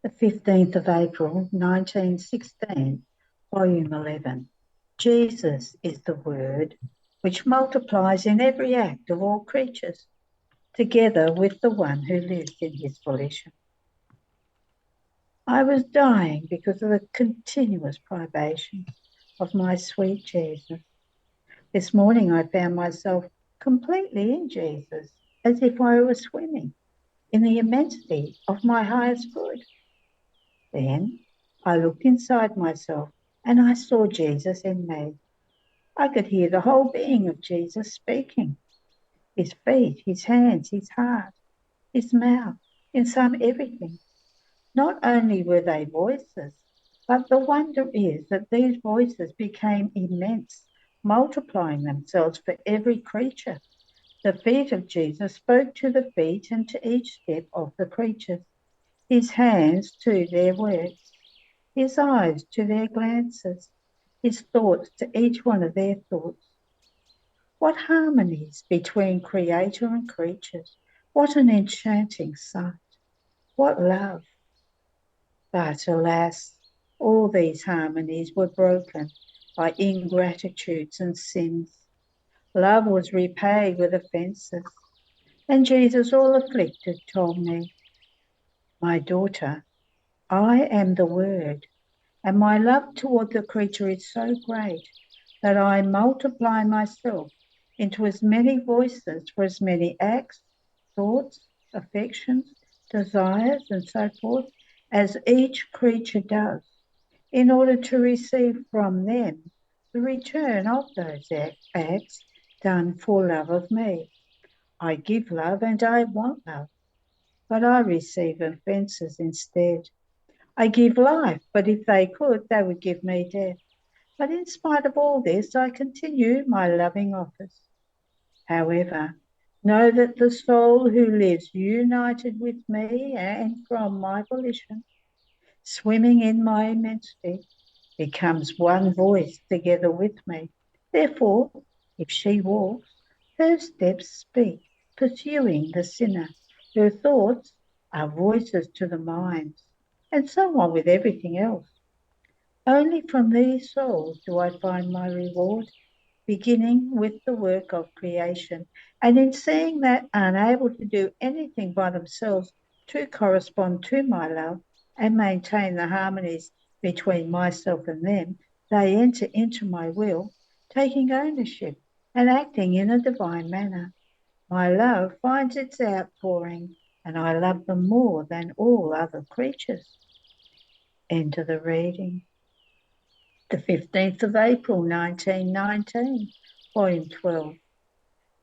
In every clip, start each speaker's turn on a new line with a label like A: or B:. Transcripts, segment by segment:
A: The 15th of April, 1916, Volume 11. Jesus is the Word which multiplies in every act of all creatures, together with the one who lives in his volition. I was dying because of the continuous privation of my sweet Jesus. This morning I found myself completely in Jesus, as if I were swimming in the immensity of my highest good. Then I looked inside myself and I saw Jesus in me. I could hear the whole being of Jesus speaking. His feet, his hands, his heart, his mouth, in sum everything. Not only were they voices, but the wonder is that these voices became immense, multiplying themselves for every creature. The feet of Jesus spoke to the feet and to each step of the creatures. His hands to their works, his eyes to their glances, his thoughts to each one of their thoughts. What harmonies between creator and creatures! What an enchanting sight! What love! But alas, all these harmonies were broken by ingratitudes and sins. Love was repaid with offences, and Jesus, all afflicted, told me, "My daughter, I am the Word, and my love toward the creature is so great that I multiply myself into as many voices for as many acts, thoughts, affections, desires, and so forth, as each creature does, in order to receive from them the return of those acts done for love of me. I give love and I want love, but I receive offences instead. I give life, but if they could, they would give me death. But in spite of all this, I continue my loving office. However, know that the soul who lives united with me and from my volition, swimming in my immensity, becomes one voice together with me. Therefore, if she walks, her steps speak, pursuing the sinner. Her thoughts are voices to the minds, and so on with everything else. Only from these souls do I find my reward, beginning with the work of creation. And in seeing that unable to do anything by themselves to correspond to my love and maintain the harmonies between myself and them, they enter into my will, taking ownership and acting in a divine manner. My love finds its outpouring, and I love them more than all other creatures. End of the reading. The 15th of April, 1919, Volume 12.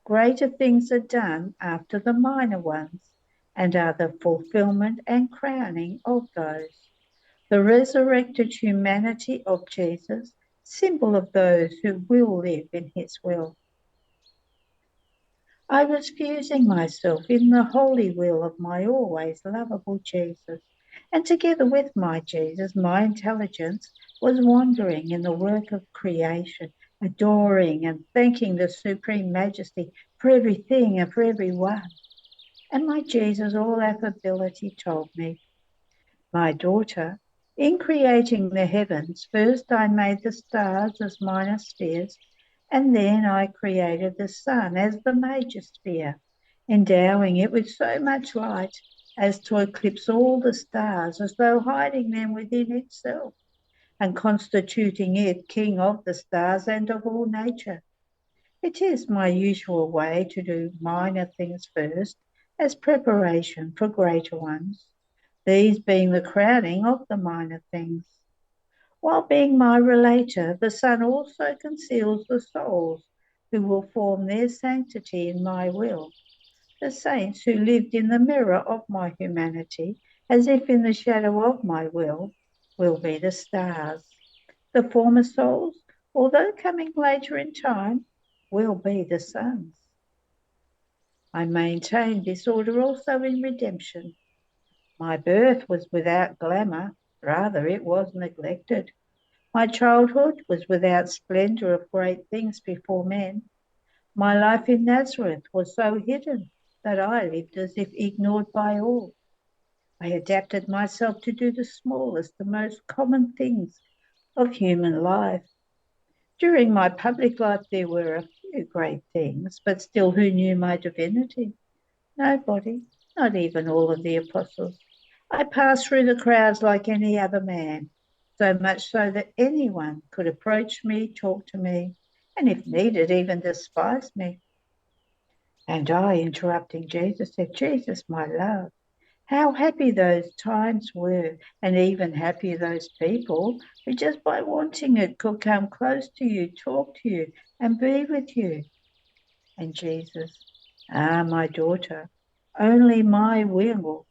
A: Greater things are done after the minor ones, and are the fulfillment and crowning of those. The resurrected humanity of Jesus, symbol of those who will live in his will. I was fusing myself in the holy will of my always lovable Jesus, and together with my Jesus, my intelligence was wandering in the work of creation, adoring and thanking the Supreme Majesty for everything and for everyone. And my Jesus, all affability, told me, "My daughter, in creating the heavens, first I made the stars as minor spheres, and then I created the sun as the major sphere, endowing it with so much light as to eclipse all the stars, as though hiding them within itself, and constituting it king of the stars and of all nature. It is my usual way to do minor things first, as preparation for greater ones, these being the crowning of the minor things. While being my relator, the Son also conceals the souls who will form their sanctity in my will, the saints who lived in the mirror of my humanity, as if in the shadow of my will be the stars. The former souls, although coming later in time, will be the sons. I maintain this order also in redemption. My birth was without glamour, rather it was neglected. My childhood was without splendour of great things before men. My life in Nazareth was so hidden that I lived as if ignored by all. I adapted myself to do the smallest, the most common things of human life. During my public life, there were a few great things, but still, who knew my divinity? Nobody, not even all of the apostles. I passed through the crowds like any other man, so much so that anyone could approach me, talk to me, and if needed, even despise me. And I, interrupting Jesus, said, Jesus, my love, how happy those times were, and even happy those people who just by wanting it could come close to you, talk to you, and be with you. And Jesus, my daughter, only my will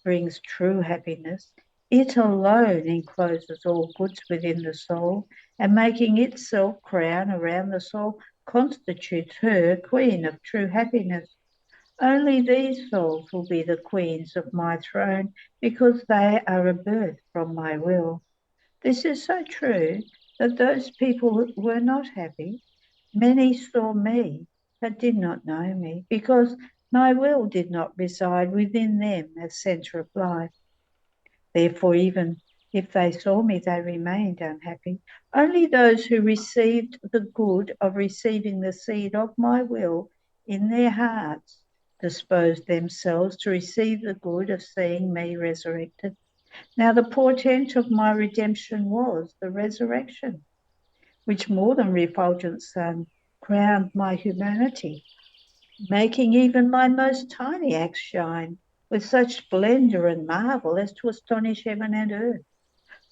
A: brings true happiness. It alone encloses all goods within the soul, and making itself crown around the soul constitutes her queen of true happiness. Only these souls will be the queens of my throne because they are a birth from my will. This is so true that those people who were not happy, many saw me but did not know me because my will did not reside within them as centre of life. Therefore, even if they saw me, they remained unhappy. Only those who received the good of receiving the seed of my will in their hearts disposed themselves to receive the good of seeing me resurrected. Now, the portent of my redemption was the resurrection, which more than refulgent sun crowned my humanity, making even my most tiny acts shine with such splendour and marvel as to astonish heaven and earth.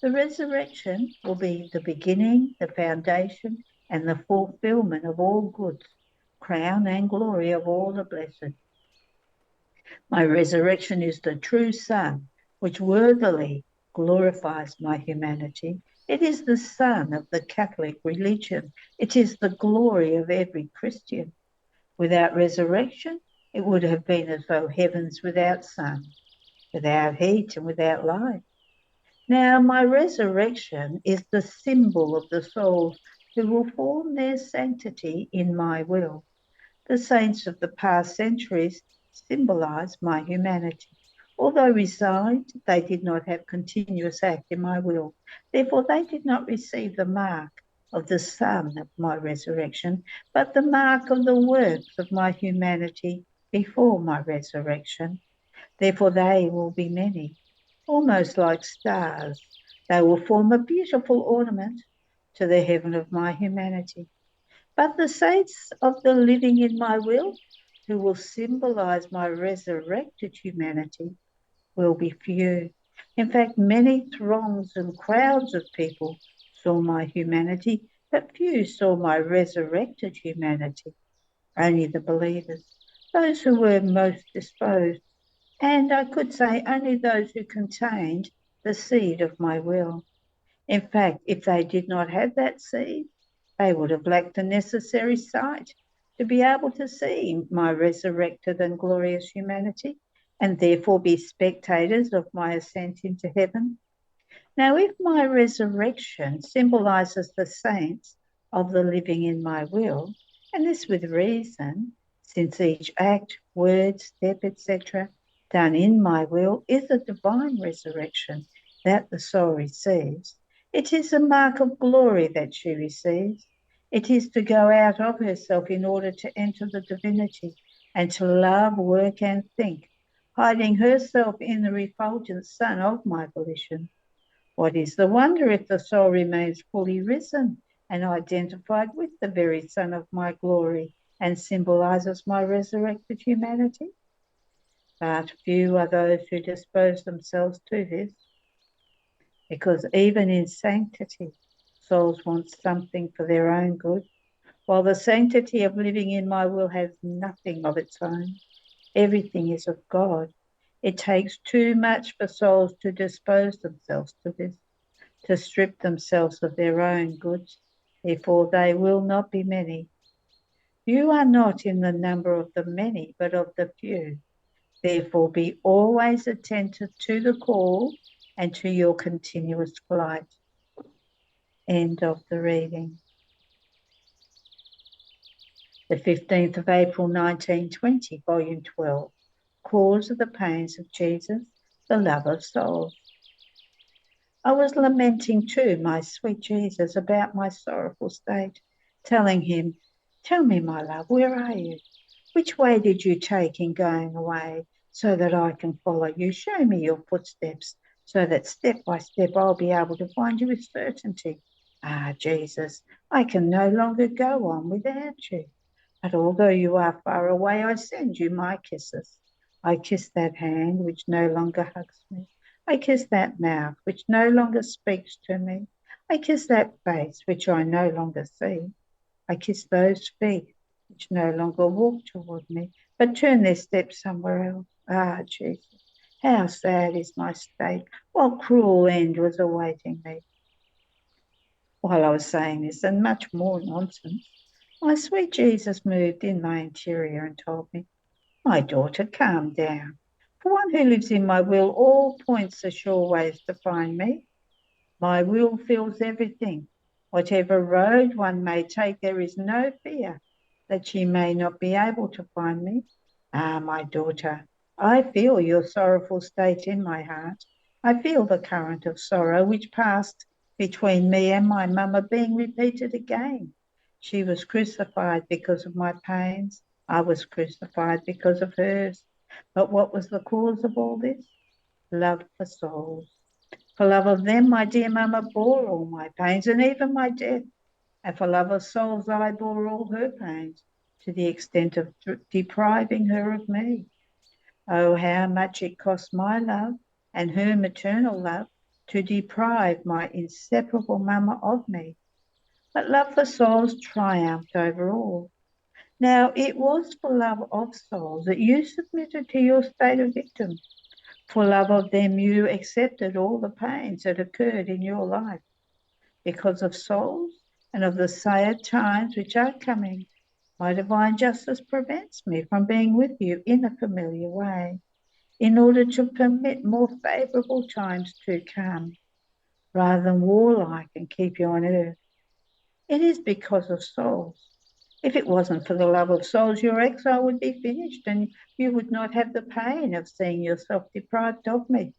A: The resurrection will be the beginning, the foundation, and the fulfilment of all goods, crown and glory of all the blessed. My resurrection is the true sun, which worthily glorifies my humanity. It is the sun of the Catholic religion. It is the glory of every Christian. Without resurrection, it would have been as though heavens without sun, without heat and without light. Now, my resurrection is the symbol of the souls who will form their sanctity in my will. The saints of the past centuries symbolize my humanity. Although resigned, they did not have continuous act in my will. Therefore, they did not receive the mark of the sun of my resurrection, but the mark of the works of my humanity before my resurrection. Therefore, they will be many, almost like stars. They will form a beautiful ornament to the heaven of my humanity. But the saints of the living in my will, who will symbolize my resurrected humanity, will be few. In fact, many throngs and crowds of people saw my humanity, but few saw my resurrected humanity. Only the believers, those who were most disposed, and I could say only those who contained the seed of my will. In fact, if they did not have that seed, they would have lacked the necessary sight to be able to see my resurrected and glorious humanity, and therefore be spectators of my ascent into heaven. Now, if my resurrection symbolizes the saints of the living in my will, and this with reason, since each act, word, step, etc., done in my will is a divine resurrection that the soul receives, it is a mark of glory that she receives. It is to go out of herself in order to enter the divinity and to love, work, and think, hiding herself in the refulgent sun of my volition. What is the wonder if the soul remains fully risen and identified with the very sun of my glory and symbolizes my resurrected humanity? But few are those who dispose themselves to this, because even in sanctity, souls want something for their own good, while the sanctity of living in my will has nothing of its own. Everything is of God. It takes too much for souls to dispose themselves to this, to strip themselves of their own goods. Therefore, they will not be many. You are not in the number of the many, but of the few. Therefore, be always attentive to the call and to your continuous flight. End of the reading. The 15th of April 1920, Volume 12, Cause of the Pains of Jesus, the love of souls. I was lamenting too, my sweet Jesus, about my sorrowful state, telling him, "Tell me, my love, where are you? Which way did you take in going away, so that I can follow you? Show me your footsteps, so that step by step I'll be able to find you with certainty." Ah, Jesus, I can no longer go on without you. But although you are far away, I send you my kisses. I kiss that hand which no longer hugs me. I kiss that mouth which no longer speaks to me. I kiss that face which I no longer see. I kiss those feet which no longer walk toward me, but turn their steps somewhere else. Ah, Jesus, how sad is my state! What cruel end was awaiting me! While I was saying this and much more nonsense, my sweet Jesus moved in my interior and told me, "My daughter, calm down. For one who lives in my will, all points are sure ways to find me. My will fills everything. Whatever road one may take, there is no fear that she may not be able to find me. Ah, my daughter, I feel your sorrowful state in my heart. I feel the current of sorrow which passed between me and my mamma being repeated again. She was crucified because of my pains. I was crucified because of hers. But what was the cause of all this? Love for souls. For love of them, my dear mamma bore all my pains and even my death. And for love of souls, I bore all her pains to the extent of depriving her of me. Oh, how much it cost my love and her maternal love to deprive my inseparable mamma of me. But love for souls triumphed over all. Now, it was for love of souls that you submitted to your state of victim. For love of them, you accepted all the pains that occurred in your life. Because of souls and of the sad times which are coming, my divine justice prevents me from being with you in a familiar way, in order to permit more favourable times to come, rather than warlike and keep you on earth. It is because of souls. If it wasn't for the love of souls, your exile would be finished and you would not have the pain of seeing yourself deprived of me,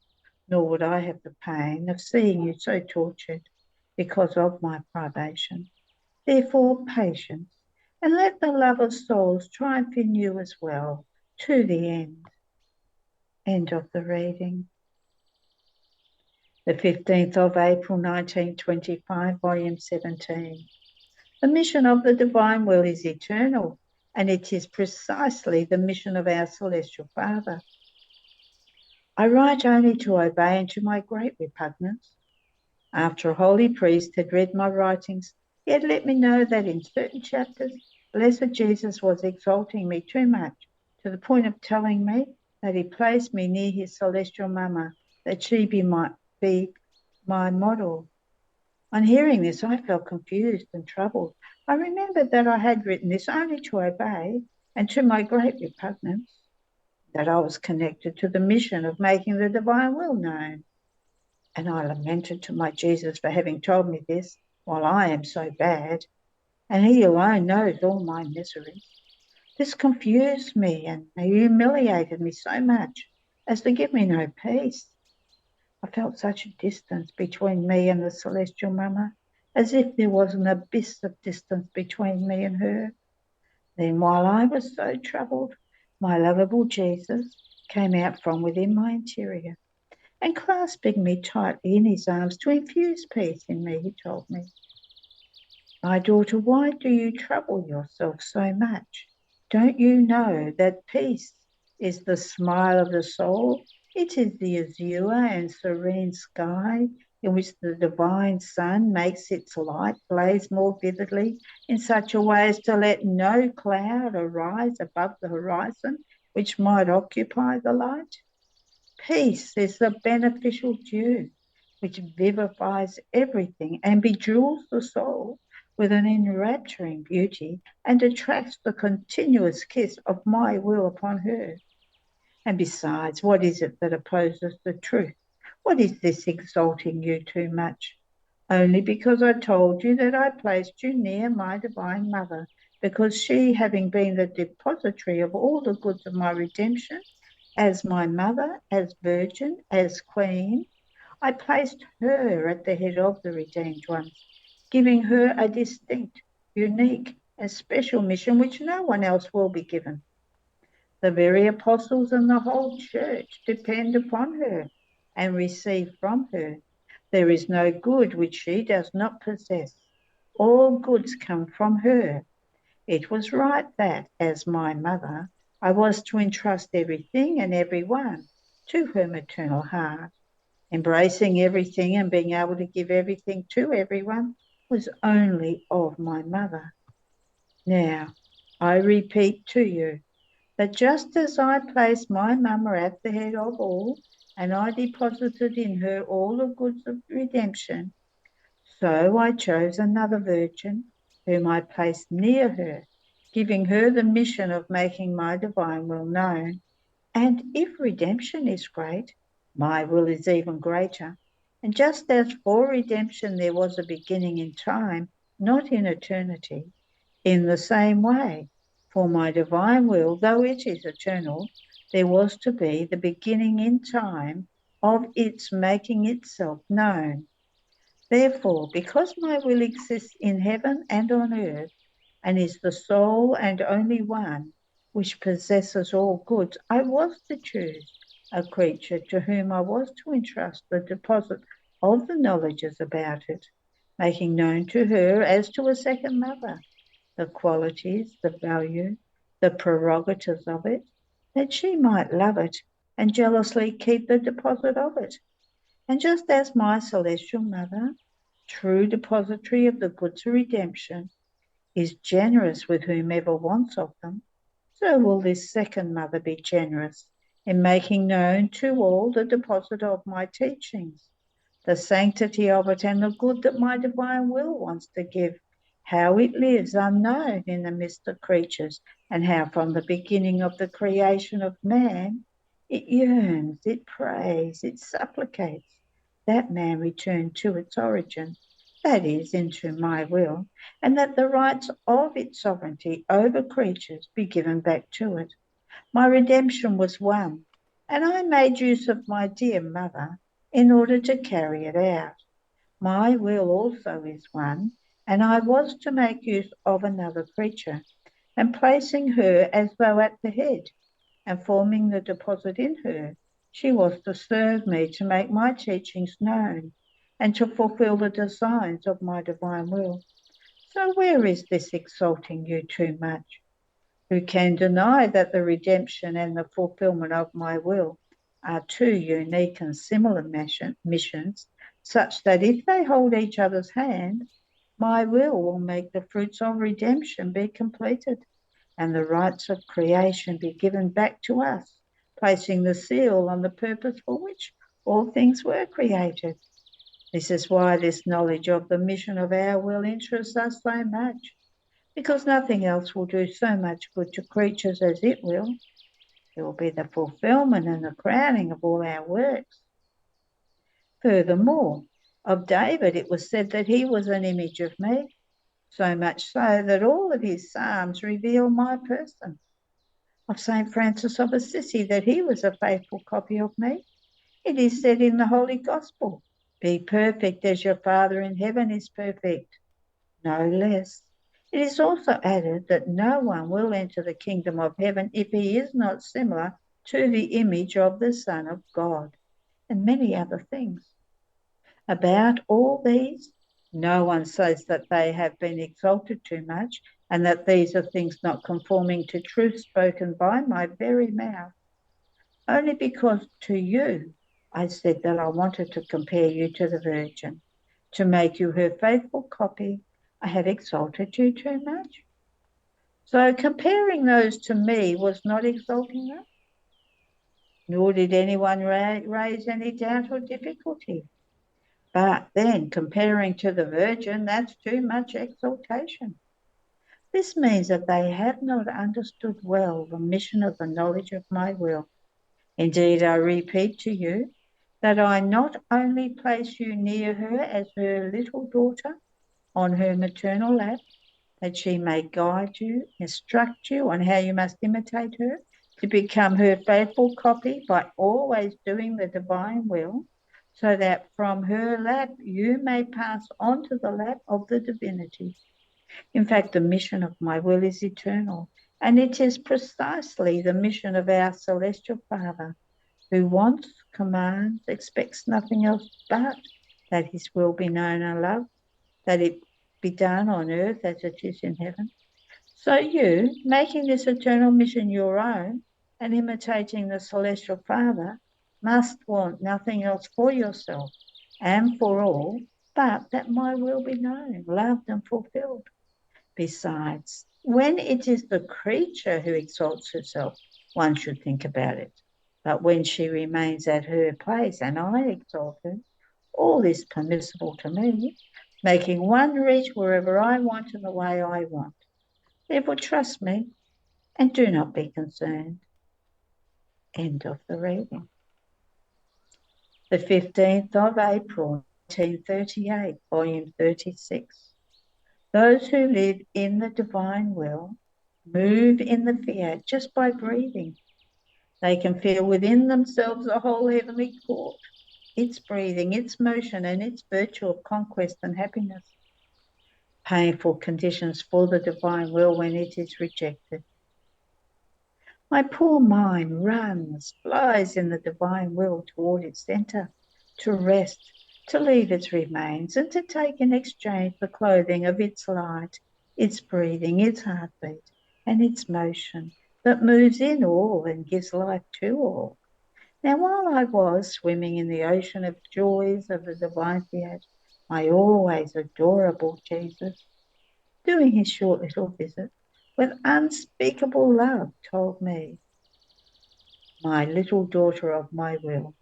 A: nor would I have the pain of seeing you so tortured because of my privation. Therefore, patience, and let the love of souls triumph in you as well, to the end. End of the reading. The 15th of April, 1925, Volume 17. The mission of the divine will is eternal, and it is precisely the mission of our Celestial Father. I write only to obey, and to my great repugnance. After a holy priest had read my writings, he had let me know that in certain chapters, Blessed Jesus was exalting me too much, to the point of telling me that he placed me near his celestial mamma, that she be my model. On hearing this, I felt confused and troubled. I remembered that I had written this only to obey, and to my great repugnance, that I was connected to the mission of making the divine will known. And I lamented to my Jesus for having told me this while I am so bad, and he alone knows all my miseries. This confused me and humiliated me so much as to give me no peace. I felt such a distance between me and the celestial mamma, as if there was an abyss of distance between me and her. Then, while I was so troubled, my lovable Jesus came out from within my interior, and clasping me tightly in his arms to infuse peace in me, he told me, "My daughter, why do you trouble yourself so much? Don't you know that peace is the smile of the soul? It is the azure and serene sky in which the divine sun makes its light blaze more vividly in such a way as to let no cloud arise above the horizon which might occupy the light. Peace is the beneficial dew which vivifies everything and bejewels the soul with an enrapturing beauty and attracts the continuous kiss of my will upon her. And besides, what is it that opposes the truth? What is this exalting you too much? Only because I told you that I placed you near my divine mother, because she, having been the depository of all the goods of my redemption, as my mother, as virgin, as queen, I placed her at the head of the redeemed ones, giving her a distinct, unique, and special mission which no one else will be given. The very apostles and the whole church depend upon her and receive from her. There is no good which she does not possess. All goods come from her. It was right that, as my mother, I was to entrust everything and everyone to her maternal heart. Embracing everything and being able to give everything to everyone was only of my mother. Now, I repeat to you that just as I placed my mama at the head of all, and I deposited in her all the goods of redemption, so I chose another virgin whom I placed near her, giving her the mission of making my divine will known. And if redemption is great, my will is even greater. And just as for redemption there was a beginning in time, not in eternity, in the same way, for my divine will, though it is eternal, there was to be the beginning in time of its making itself known. Therefore, because my will exists in heaven and on earth, and is the sole and only one which possesses all goods, I was to choose a creature to whom I was to entrust the deposit of the knowledges about it, making known to her as to a second mother the qualities, the value, the prerogatives of it, that she might love it and jealously keep the deposit of it. And just as my celestial mother, true depository of the goods of redemption, is generous with whomever wants of them, so will this second mother be generous in making known to all the deposit of my teachings, the sanctity of it, and the good that my divine will wants to give, how it lives unknown in the midst of creatures, and how from the beginning of the creation of man it yearns, it prays, it supplicates that man return to its origin, that is, into my will, and that the rights of its sovereignty over creatures be given back to it. My redemption was won, and I made use of my dear mother in order to carry it out. My will also is one, and I was to make use of another creature, and placing her as though at the head, and forming the deposit in her, she was to serve me to make my teachings known, and to fulfill the designs of my divine will. So where is this exalting you too much? Who can deny that the redemption and the fulfillment of my will are two unique and similar missions, such that if they hold each other's hand, my will make the fruits of redemption be completed, and the rights of creation be given back to us, placing the seal on the purpose for which all things were created. This is why this knowledge of the mission of our will interests us so much, because nothing else will do so much good to creatures as it will. It will be the fulfillment and the crowning of all our works. Furthermore, of David it was said that he was an image of me, so much so that all of his psalms reveal my person. Of St. Francis of Assisi that he was a faithful copy of me. It is said in the Holy Gospel, be perfect as your Father in heaven is perfect, no less. It is also added that no one will enter the kingdom of heaven if he is not similar to the image of the Son of God, and many other things. About all these, no one says that they have been exalted too much, and that these are things not conforming to truth spoken by my very mouth, only because to you I said that I wanted to compare you to the Virgin, to make you her faithful copy. I have exalted you too much. So comparing those to me was not exalting them, nor did anyone raise any doubt or difficulty. But then comparing to the Virgin, that's too much exaltation. This means that they have not understood well the mission of the knowledge of my will. Indeed, I repeat to you that I not only place you near her as her little daughter on her maternal lap, that she may guide you, instruct you on how you must imitate her, to become her faithful copy by always doing the divine will, so that from her lap you may pass on to the lap of the divinity. In fact, the mission of my will is eternal, and it is precisely the mission of our Celestial Father, who wants, commands, expects nothing else but that his will be known and loved, that it be done on earth as it is in heaven. So you, making this eternal mission your own and imitating the Celestial Father, must want nothing else for yourself and for all but that my will be known, loved and fulfilled. Besides, when it is the creature who exalts herself, one should think about it. But when she remains at her place and I exalt her, all is permissible to me, making one reach wherever I want in the way I want. Therefore, trust me and do not be concerned. End of the reading. The 15th of April, 1938, volume 36. Those who live in the divine will move in the fiat just by breathing. They can feel within themselves the whole heavenly court, its breathing, its motion, and its virtue of conquest and happiness. Painful conditions for the divine will when it is rejected. My poor mind runs, flies in the divine will toward its centre, to rest, to leave its remains, and to take in exchange the clothing of its light, its breathing, its heartbeat, and its motion that moves in all and gives life to all. Now, while I was swimming in the ocean of joys of the divine fiat, my always adorable Jesus, doing his short little visit, with unspeakable love, told me, my little daughter of my will,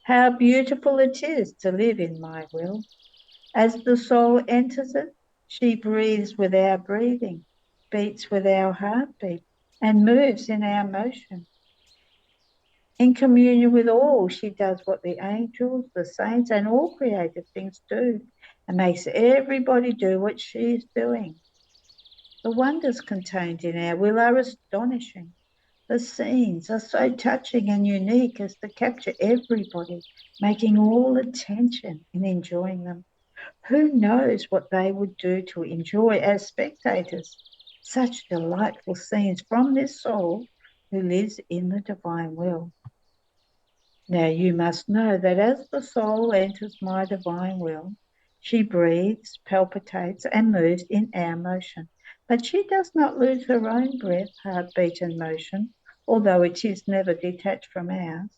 A: how beautiful it is to live in my will. As the soul enters it, she breathes with our breathing, beats with our heartbeat, and moves in our motion. In communion with all, she does what the angels, the saints, and all created things do, and makes everybody do what she is doing. The wonders contained in our will are astonishing. The scenes are so touching and unique as to capture everybody, making all attention in enjoying them. Who knows what they would do to enjoy as spectators such delightful scenes from this soul who lives in the divine will? Now you must know that as the soul enters my divine will, she breathes, palpitates, and moves in our motion. But she does not lose her own breath, heartbeat, and motion, although it is never detached from ours.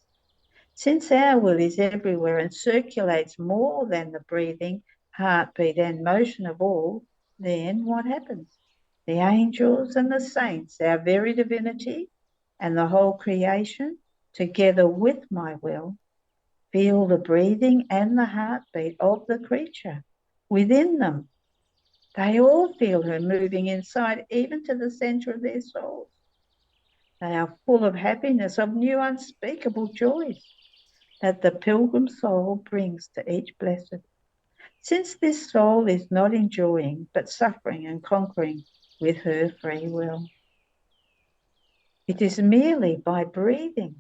A: Since our will is everywhere and circulates more than the breathing, heartbeat, and motion of all, then what happens? The angels and the saints, our very divinity, and the whole creation, together with my will, feel the breathing and the heartbeat of the creature within them. They all feel her moving inside, even to the center of their souls. They are full of happiness, of new unspeakable joys that the pilgrim soul brings to each blessed. Since this soul is not enjoying, but suffering and conquering with her free will. It is merely by breathing,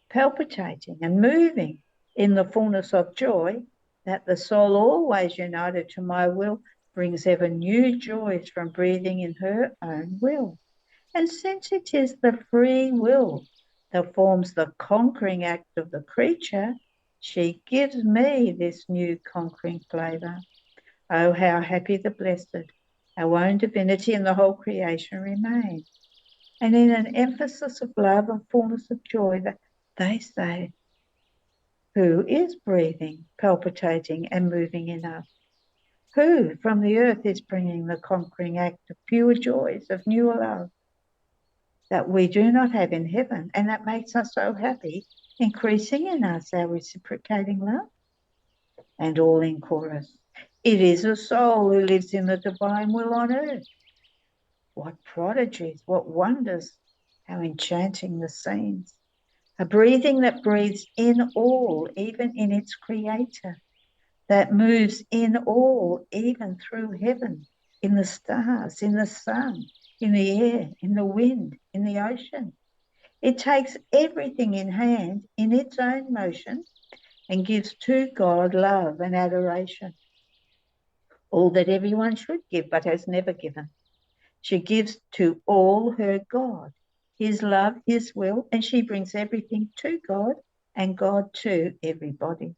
A: palpitating, and moving in the fullness of joy that the soul, always united to my will, brings ever new joys from breathing in her own will. And since it is the free will that forms the conquering act of the creature, she gives me this new conquering flavour. Oh, how happy the blessed, our own divinity and the whole creation remain. And in an emphasis of love and fullness of joy, that they say, who is breathing, palpitating, and moving in us? Who from the earth is bringing the conquering act of pure joys, of new love, that we do not have in heaven, and that makes us so happy, increasing in us our reciprocating love? And all in chorus, it is a soul who lives in the divine will on earth. What prodigies, what wonders, how enchanting the scenes. A breathing that breathes in all, even in its creator, that moves in all, even through heaven, in the stars, in the sun, in the air, in the wind, in the ocean, It takes everything in hand in its own motion and gives to God love and adoration, all that everyone should give but has never given. She gives to all her God, his love, his will, and she brings everything to God and God to everybody.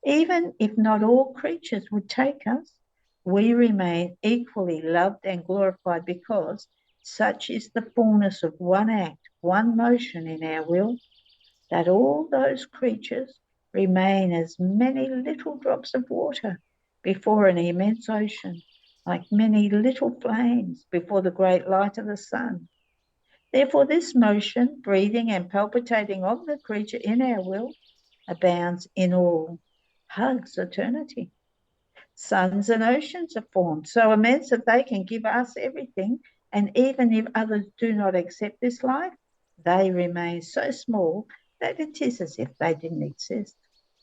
A: Even if not all creatures would take us, we remain equally loved and glorified because such is the fullness of one act, one motion in our will, that all those creatures remain as many little drops of water before an immense ocean, like many little flames before the great light of the sun. Therefore, this motion, breathing and palpitating of the creature in our will abounds in all, hugs eternity. Suns and oceans are formed, so immense that they can give us everything, and even if others do not accept this life, they remain so small that it is as if they didn't exist.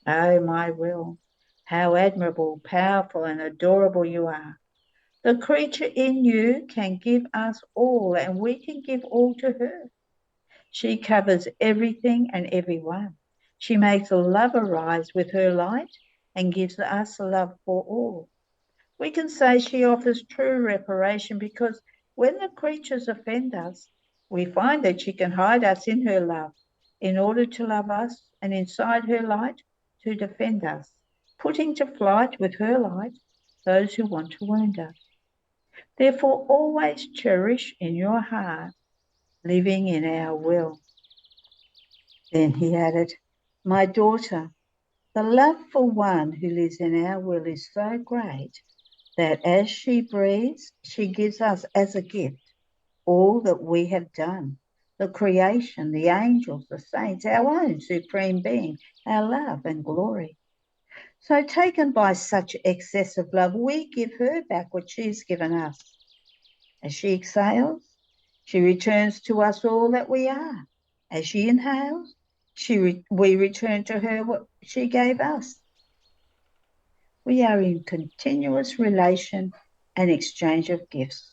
A: Oh, my will, how admirable, powerful, and adorable you are. The creature in you can give us all, and we can give all to her. She covers everything and everyone. She makes love arise with her light and gives us love for all. We can say she offers true reparation because when the creatures offend us, we find that she can hide us in her love in order to love us, and inside her light to defend us, putting to flight with her light those who want to wound us. Therefore, always cherish in your heart living in our will. Then he added, my daughter, the love for one who lives in our will is so great that as she breathes, she gives us as a gift all that we have done, the creation, the angels, the saints, our own supreme being, our love and glory. So taken by such excessive love, we give her back what she's given us. As she exhales, she returns to us all that we are. As she inhales, we return to her what she gave us. We are in continuous relation and exchange of gifts.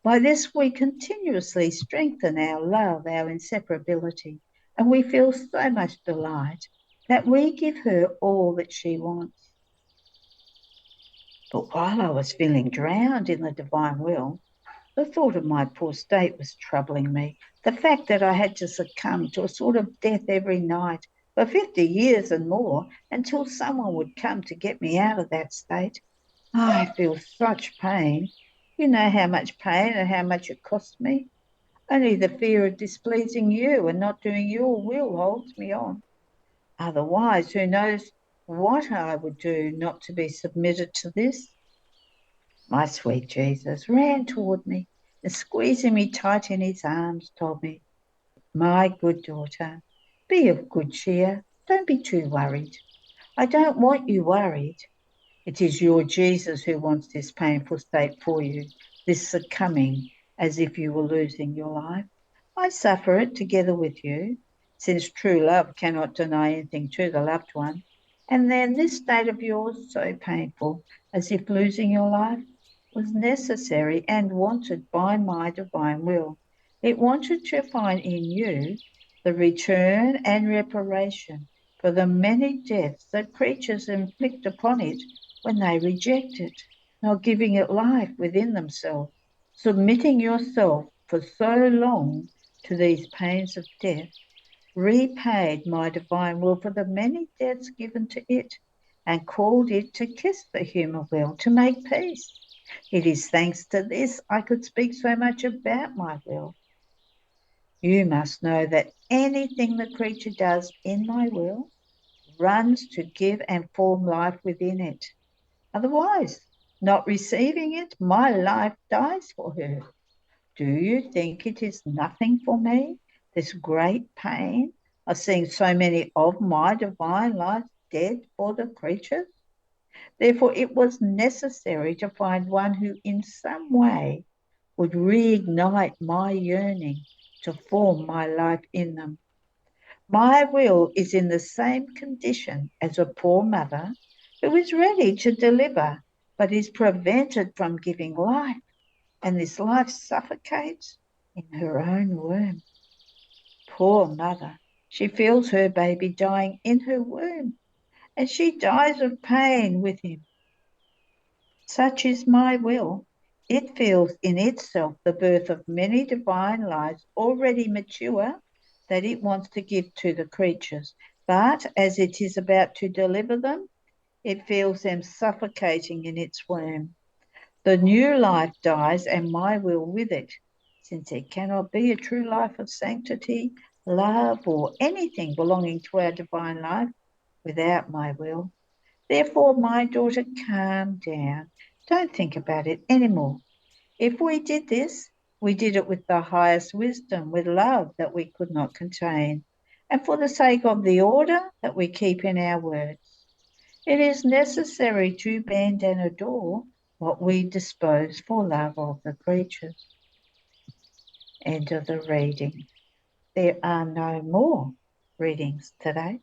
A: By this, we continuously strengthen our love, our inseparability, and we feel so much delight that we give her all that she wants. But while I was feeling drowned in the divine will, the thought of my poor state was troubling me. The fact that I had to succumb to a sort of death every night for 50 years and more until someone would come to get me out of that state. I feel such pain. You know how much pain and how much it costs me. Only the fear of displeasing you and not doing your will holds me on. Otherwise, who knows what I would do not to be submitted to this? My sweet Jesus ran toward me and squeezing me tight in his arms told me, my good daughter, be of good cheer. Don't be too worried. I don't want you worried. It is your Jesus who wants this painful state for you, this succumbing as if you were losing your life. I suffer it together with you, since true love cannot deny anything to the loved one. And then this state of yours, so painful, as if losing your life, was necessary and wanted by my divine will. It wanted to find in you the return and reparation for the many deaths that creatures inflict upon it when they reject it, not giving it life within themselves, submitting yourself for so long to these pains of death, repaid my divine will for the many deaths given to it, and called it to kiss the human will, to make peace. It is thanks to this I could speak so much about my will. You must know that anything the creature does in my will runs to give and form life within it. Otherwise, not receiving it, my life dies for her. Do you think it is nothing for me, this great pain of seeing so many of my divine life dead for the creatures? Therefore, it was necessary to find one who in some way would reignite my yearning to form my life in them. My will is in the same condition as a poor mother who is ready to deliver but is prevented from giving life, and this life suffocates in her own womb. Poor mother, she feels her baby dying in her womb, and she dies of pain with him. Such is my will. It feels in itself the birth of many divine lives already mature that it wants to give to the creatures. But as it is about to deliver them, it feels them suffocating in its womb. The new life dies, and my will with it, since there cannot be a true life of sanctity, love, or anything belonging to our divine life without my will. Therefore, my daughter, calm down. Don't think about it anymore. If we did this, we did it with the highest wisdom, with love that we could not contain, and for the sake of the order that we keep in our words. It is necessary to bend and adore what we dispose for love of the creatures. End of the reading. There are no more readings today.